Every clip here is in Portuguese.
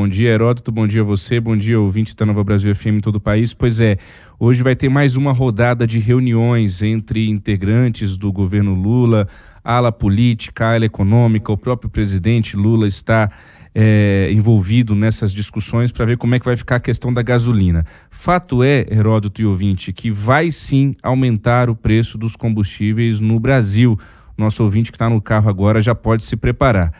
Bom dia, Heródoto, bom dia a você, bom dia, ouvinte da Nova Brasil FM em todo o país. Pois é, hoje vai ter mais uma rodada de reuniões entre integrantes do governo Lula, ala política, ala econômica. O próprio presidente Lula está envolvido nessas discussões para ver como é que vai ficar a questão da gasolina. Fato é, Heródoto e ouvinte, que vai sim aumentar o preço dos combustíveis no Brasil. Nosso ouvinte que está no carro agora já pode se preparar.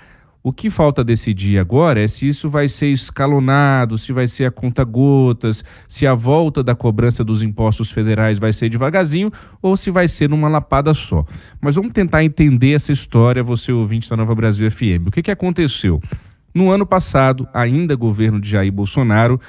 O que falta decidir agora é se isso vai ser escalonado, se vai ser a conta-gotas, se a volta da cobrança dos impostos federais vai ser devagarzinho ou se vai ser numa lapada só. Mas vamos tentar entender essa história, você ouvinte da Nova Brasil FM. O que aconteceu? No ano passado, ainda governo de Jair Bolsonaro,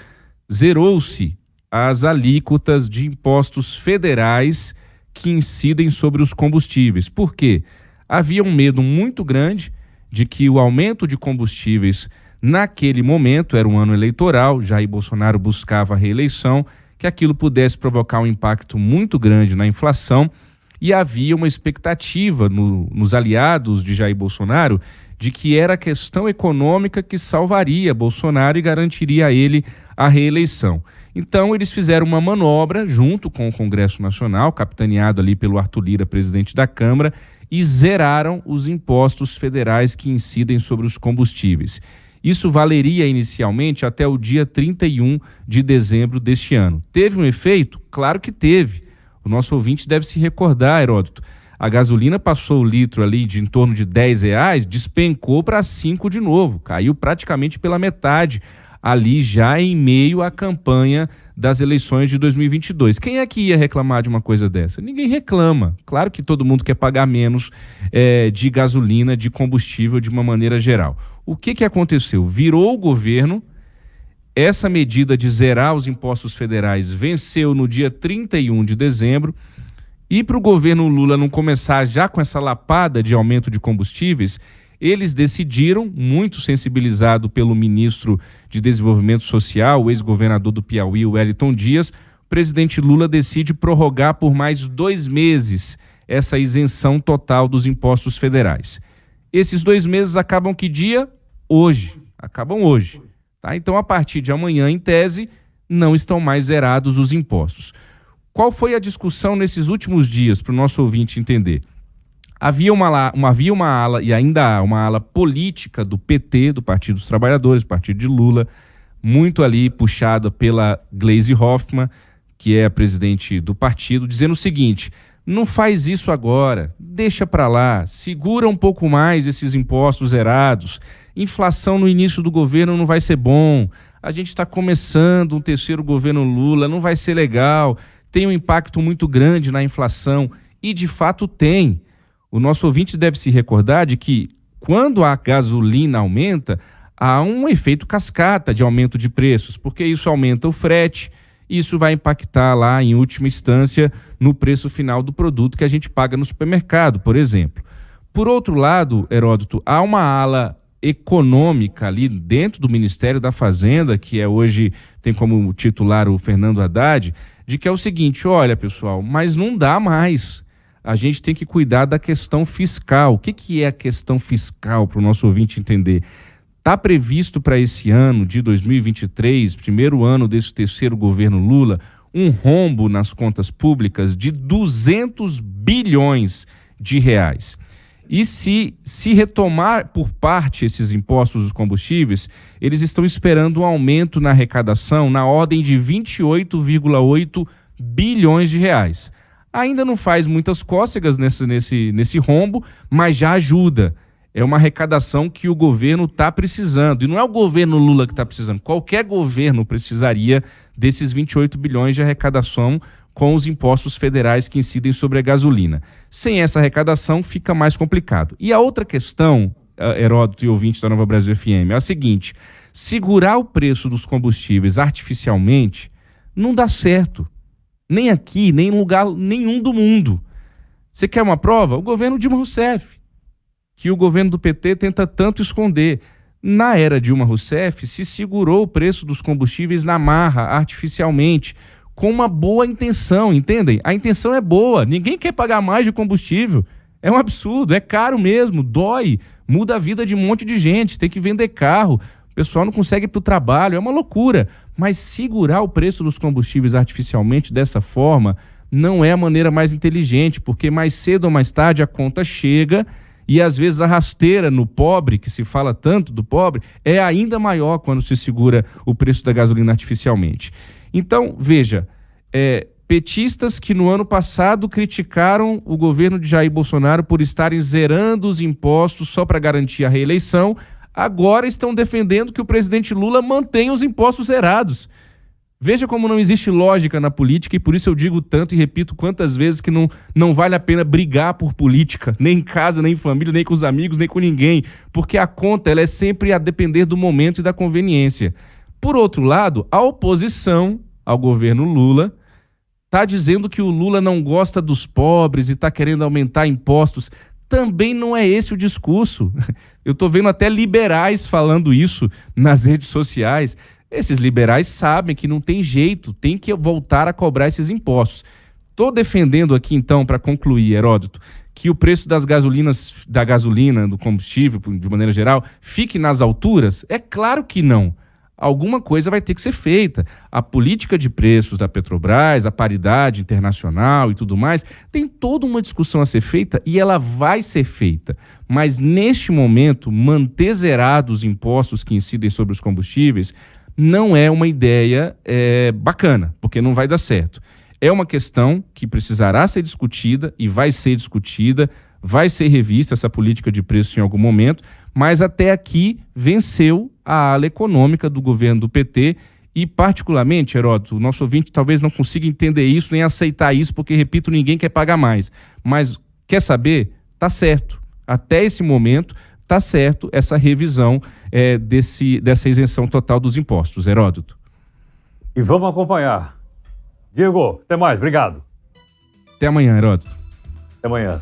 zerou-se as alíquotas de impostos federais que incidem sobre os combustíveis. Por quê? Havia um medo muito grande de que o aumento de combustíveis naquele momento, era um ano eleitoral, Jair Bolsonaro buscava a reeleição, que aquilo pudesse provocar um impacto muito grande na inflação, e havia uma expectativa nos aliados de Jair Bolsonaro de que era a questão econômica que salvaria Bolsonaro e garantiria a ele a reeleição. Então eles fizeram uma manobra junto com o Congresso Nacional, capitaneado ali pelo Arthur Lira, presidente da Câmara, e zeraram os impostos federais que incidem sobre os combustíveis. Isso valeria inicialmente até o dia 31 de dezembro deste ano. Teve um efeito? Claro que teve. O nosso ouvinte deve se recordar, Heródoto. A gasolina passou o litro ali de em torno de R$10, despencou para 5 de novo, caiu praticamente pela metade, ali já em meio à campanha das eleições de 2022. Quem é que ia reclamar de uma coisa dessa? Ninguém reclama. Claro que todo mundo quer pagar menos de gasolina, de combustível, de uma maneira geral. O que aconteceu? Virou o governo, essa medida de zerar os impostos federais venceu no dia 31 de dezembro, e para o governo Lula não começar já com essa lapada de aumento de combustíveis, eles decidiram, muito sensibilizado pelo ministro de Desenvolvimento Social, o ex-governador do Piauí, o Wellington Dias, o presidente Lula decide prorrogar por mais 2 meses essa isenção total dos impostos federais. Esses 2 meses acabam que dia? Hoje. Acabam hoje. Tá? Então, a partir de amanhã, em tese, não estão mais zerados os impostos. Qual foi a discussão nesses últimos dias, para o nosso ouvinte entender? Havia uma ala, e ainda há uma ala política do PT, do Partido dos Trabalhadores, Partido de Lula, muito ali puxada pela Gleisi Hoffmann, que é a presidente do partido, dizendo o seguinte: não faz isso agora, deixa para lá, segura um pouco mais esses impostos zerados, inflação no início do governo não vai ser bom, a gente está começando um terceiro governo Lula, não vai ser legal, tem um impacto muito grande na inflação, e de fato tem. O nosso ouvinte deve se recordar de que quando a gasolina aumenta, há um efeito cascata de aumento de preços, porque isso aumenta o frete, e isso vai impactar lá, em última instância, no preço final do produto que a gente paga no supermercado, por exemplo. Por outro lado, Heródoto, há uma ala econômica ali dentro do Ministério da Fazenda, que hoje tem como titular o Fernando Haddad, de que é o seguinte: olha, pessoal, mas não dá mais. A gente tem que cuidar da questão fiscal. O que é a questão fiscal, para o nosso ouvinte entender? Está previsto para esse ano de 2023, primeiro ano desse terceiro governo Lula, um rombo nas contas públicas de 200 bilhões de reais. E se retomar por parte esses impostos dos combustíveis, eles estão esperando um aumento na arrecadação na ordem de 28,8 bilhões de reais. Ainda não faz muitas cócegas nesse rombo, mas já ajuda. É uma arrecadação que o governo está precisando. E não é o governo Lula que está precisando. Qualquer governo precisaria desses 28 bilhões de arrecadação com os impostos federais que incidem sobre a gasolina. Sem essa arrecadação, fica mais complicado. E a outra questão, Heródoto e ouvinte da Nova Brasil FM, é a seguinte: segurar o preço dos combustíveis artificialmente não dá certo. Nem aqui, nem em lugar nenhum do mundo. Você quer uma prova? O governo Dilma Rousseff, que o governo do PT tenta tanto esconder. Na era Dilma Rousseff, se segurou o preço dos combustíveis na marra, artificialmente, com uma boa intenção, entendem? A intenção é boa, ninguém quer pagar mais de combustível. É um absurdo, é caro mesmo, dói, muda a vida de um monte de gente, tem que vender carro. pessoal não consegue ir para o trabalho, é uma loucura. Mas segurar o preço dos combustíveis artificialmente dessa forma não é a maneira mais inteligente, porque mais cedo ou mais tarde a conta chega e às vezes a rasteira no pobre, que se fala tanto do pobre, é ainda maior quando se segura o preço da gasolina artificialmente. Então, veja, petistas que no ano passado criticaram o governo de Jair Bolsonaro por estarem zerando os impostos só para garantir a reeleição, agora estão defendendo que o presidente Lula mantenha os impostos zerados. Veja como não existe lógica na política, e por isso eu digo tanto e repito quantas vezes que não vale a pena brigar por política, nem em casa, nem em família, nem com os amigos, nem com ninguém, porque a conta ela é sempre a depender do momento e da conveniência. Por outro lado, a oposição ao governo Lula está dizendo que o Lula não gosta dos pobres e está querendo aumentar impostos. Também não é esse o discurso. Eu estou vendo até liberais falando isso nas redes sociais. Esses liberais sabem que não tem jeito, tem que voltar a cobrar esses impostos. Estou defendendo aqui, então, para concluir, Heródoto, que o preço da gasolina, do combustível, de maneira geral, fique nas alturas? É claro que não. Alguma coisa vai ter que ser feita. A política de preços da Petrobras, a paridade internacional e tudo mais, tem toda uma discussão a ser feita e ela vai ser feita. Mas, neste momento, manter zerados os impostos que incidem sobre os combustíveis não é uma ideia bacana, porque não vai dar certo. É uma questão que precisará ser discutida e vai ser discutida, vai ser revista essa política de preços em algum momento, mas até aqui venceu a ala econômica do governo do PT e, particularmente, Heródoto, o nosso ouvinte talvez não consiga entender isso nem aceitar isso, porque, repito, ninguém quer pagar mais. Mas, quer saber? Tá certo. Até esse momento, tá certo essa revisão dessa isenção total dos impostos. Heródoto. E vamos acompanhar. Diego, até mais. Obrigado. Até amanhã, Heródoto. Até amanhã.